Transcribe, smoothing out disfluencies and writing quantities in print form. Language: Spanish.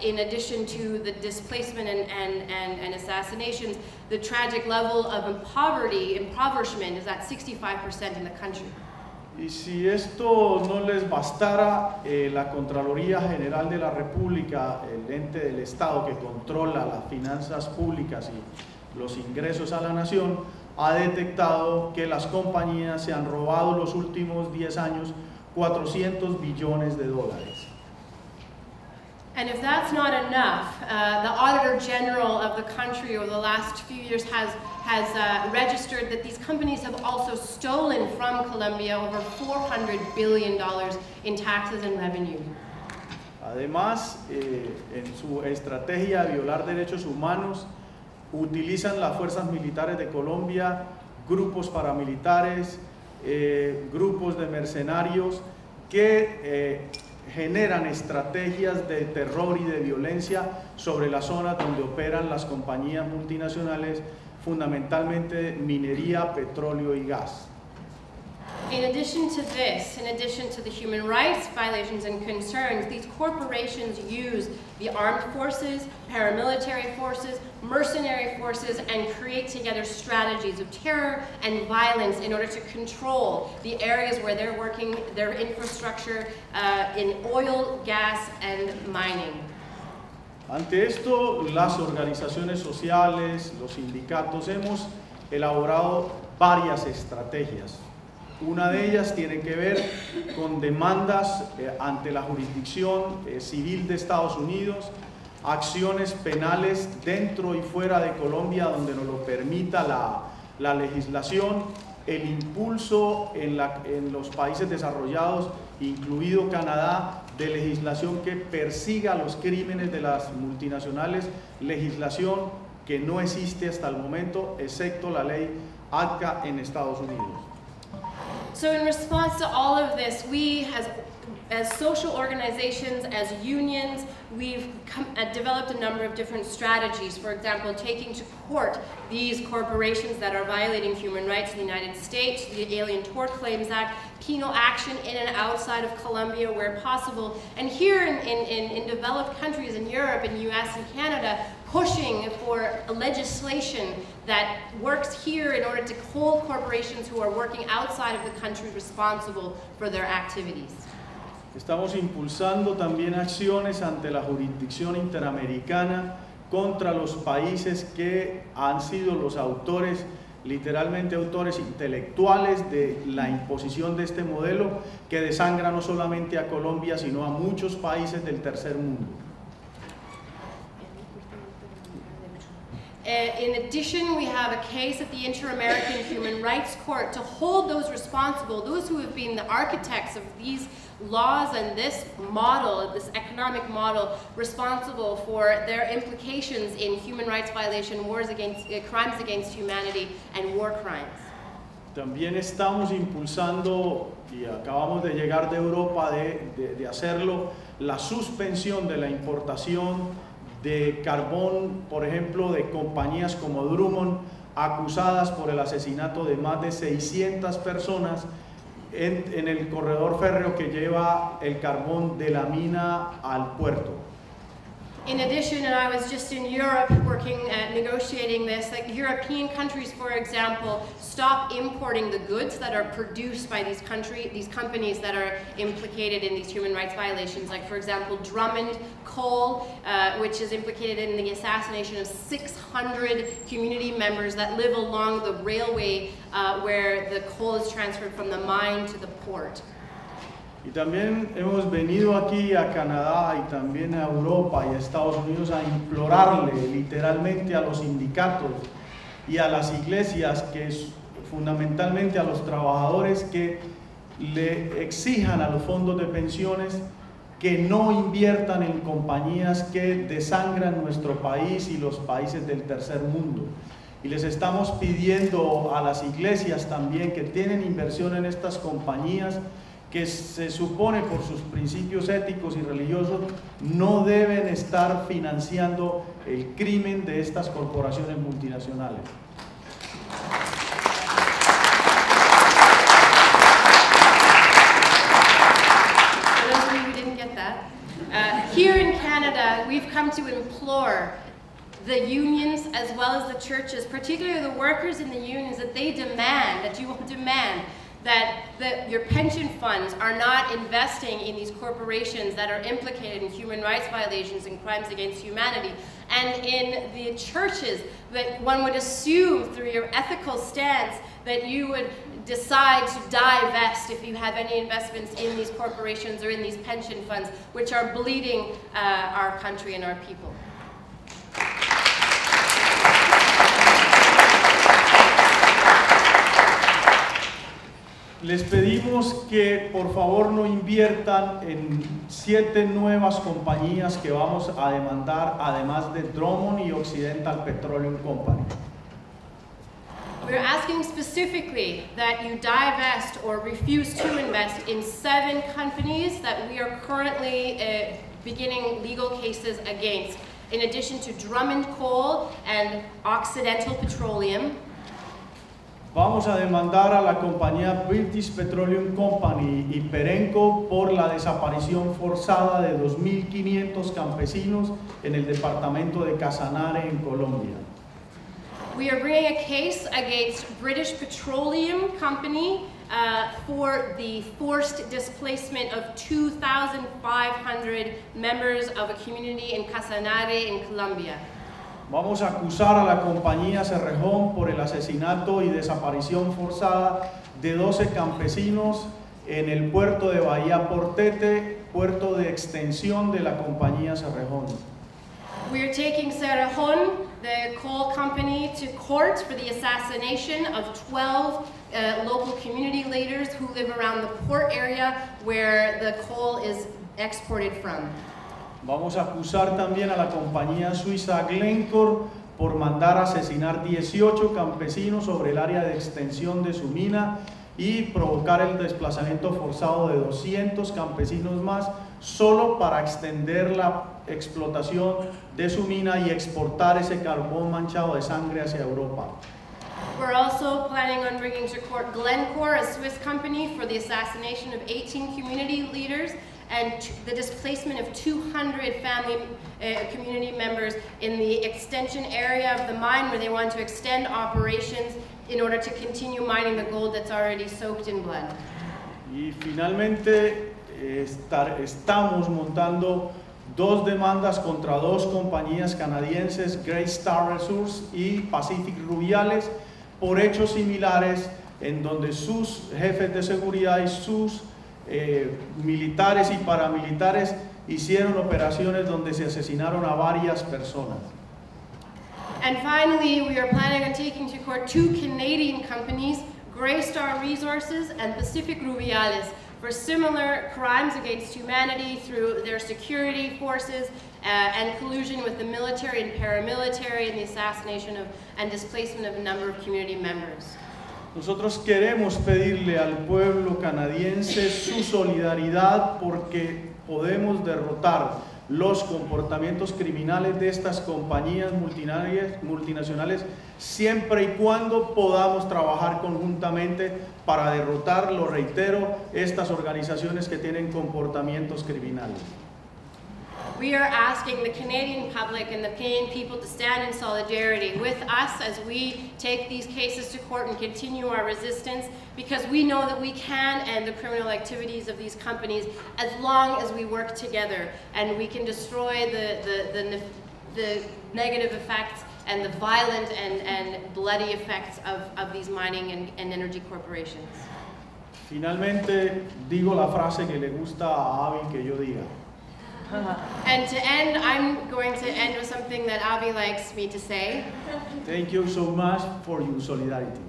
in addition to the displacement and assassinations, the tragic level of impoverishment is at 65% in the country. Y si esto no les bastara, la Contraloría General de la República, el ente del Estado que controla las finanzas públicas y los ingresos a la nación, ha detectado que las compañías se han robado los últimos 10 años 400 billones de dólares. And if that's not enough, the Auditor General of the country over the last few years has registered that these companies have also stolen from Colombia over $400 billion in taxes and revenue. Además, en su estrategia de violar derechos humanos, utilizan las fuerzas militares de Colombia, grupos paramilitares, grupos de mercenarios que generan estrategias de terror y de violencia sobre las zonas donde operan las compañías multinacionales, fundamentalmente minería, petróleo y gas. In addition to this, in addition to the human rights violations and concerns, these corporations use the armed forces, paramilitary forces, mercenary forces, and create together strategies of terror and violence in order to control the areas where they're working, their infrastructure in oil, gas, and mining. Ante esto, las organizaciones sociales, los sindicatos, hemos elaborado varias estrategias. Una de ellas tiene que ver con demandas ante la jurisdicción civil de Estados Unidos, acciones penales dentro y fuera de Colombia donde nos lo permita la legislación, el impulso en los países desarrollados, incluido Canadá, de legislación que persiga los crímenes de las multinacionales, legislación que no existe hasta el momento, excepto la ley ACA en Estados Unidos. So in response to all of this, we as social organizations, as unions, we've developed a number of different strategies. For example, taking to court these corporations that are violating human rights in the United States, the Alien Tort Claims Act, penal action in and outside of Colombia where possible, and here in developed countries in Europe and US and Canada, pushing for legislation that works here in order to hold corporations who are working outside of the country responsible for their activities. Estamos impulsando también acciones ante la jurisdicción interamericana contra los países que han sido los autores, literalmente autores intelectuales de la imposición de este modelo que desangra no solamente a Colombia, sino a muchos países del tercer mundo. In addition, we have a case at the Inter-American Human Rights Court to hold those responsible, those who have been the architects of these laws and this model, this economic model, responsible for their implications in human rights violation, wars against, crimes against humanity, and war crimes. También estamos impulsando, y acabamos de llegar de Europa de hacerlo, la suspensión de la importación de carbón, por ejemplo, de compañías como Drummond, acusadas por el asesinato de más de 600 personas en el corredor férreo que lleva el carbón de la mina al puerto. In addition, and I was just in Europe working at negotiating this, like European countries, for example, stop importing the goods that are produced by these companies that are implicated in these human rights violations. Like, for example, Drummond Coal, which is implicated in the assassination of 600 community members that live along the railway where the coal is transferred from the mine to the port. Y también hemos venido aquí a Canadá y también a Europa y a Estados Unidos a implorarle literalmente a los sindicatos y a las iglesias, que fundamentalmente a los trabajadores, que le exijan a los fondos de pensiones que no inviertan en compañías que desangran nuestro país y los países del tercer mundo. Y les estamos pidiendo a las iglesias también que tienen inversión en estas compañías, que se supone por sus principios éticos y religiosos no deben estar financiando el crimen de estas corporaciones multinacionales. Here in Canada, Canada, we've come to implore the unions as well as the churches, particularly the workers in the unions, that they demand, that you will demand that your pension funds are not investing in these corporations that are implicated in human rights violations and crimes against humanity. And in the churches, that one would assume through your ethical stance that you would decide to divest if you have any investments in these corporations or in these pension funds, which are bleeding our country and our people. Les pedimos que por favor no inviertan en 7 nuevas compañías que vamos a demandar, además de Drummond y Occidental Petroleum Company. We're asking specifically that you divest or refuse to invest in 7 companies that we are currently beginning legal cases against, in addition to Drummond Coal and Occidental Petroleum. Vamos a demandar a la compañía British Petroleum Company y Perenco por la desaparición forzada de 2.500 campesinos en el departamento de Casanare, en Colombia. We are bringing a case against British Petroleum Company for the forced displacement of 2,500 members of a community in Casanare, in Colombia. Vamos a acusar a la compañía Cerrejón por el asesinato y desaparición forzada de 12 campesinos en el puerto de Bahía Portete, puerto de extensión de la compañía Cerrejón. We are taking Cerrejón, the coal company, to court for the assassination of 12 local community leaders who live around the port area where the coal is exported from. Vamos a acusar también a la compañía suiza Glencore por mandar asesinar 18 campesinos sobre el área de extensión de su mina y provocar el desplazamiento forzado de 200 campesinos más solo para extender la explotación de su mina y exportar ese carbón manchado de sangre hacia Europa. We're also planning on bringing to court Glencore, a Swiss company, for the assassination of 18 community leaders and the displacement of 200 family community members in the extension area of the mine, where they want to extend operations in order to continue mining the gold that's already soaked in blood. Y finalmente estamos montando 2 demandas contra 2 compañías canadienses, Great Star Resources y Pacific Rubiales, por hechos similares en donde sus jefes de seguridad y sus militares y paramilitares hicieron operaciones donde se asesinaron a varias personas. And finally, we are planning on taking to court 2 Canadian companies, Grey Star Resources and Pacific Rubiales, for similar crimes against humanity through their security forces and collusion with the military and paramilitary in the assassination of and displacement of a number of community members. Nosotros queremos pedirle al pueblo canadiense su solidaridad porque podemos derrotar los comportamientos criminales de estas compañías multinacionales siempre y cuando podamos trabajar conjuntamente para derrotar, lo reitero, estas organizaciones que tienen comportamientos criminales. We are asking the Canadian public and the Canadian people to stand in solidarity with us as we take these cases to court and continue our resistance, because we know that we can end the criminal activities of these companies as long as we work together, and we can destroy the negative effects and the violent and bloody effects of these mining and energy corporations. Finalmente, digo la frase que le gusta a Avi que yo diga. And to end, I'm going to end with something that Avi likes me to say. Thank you so much for your solidarity.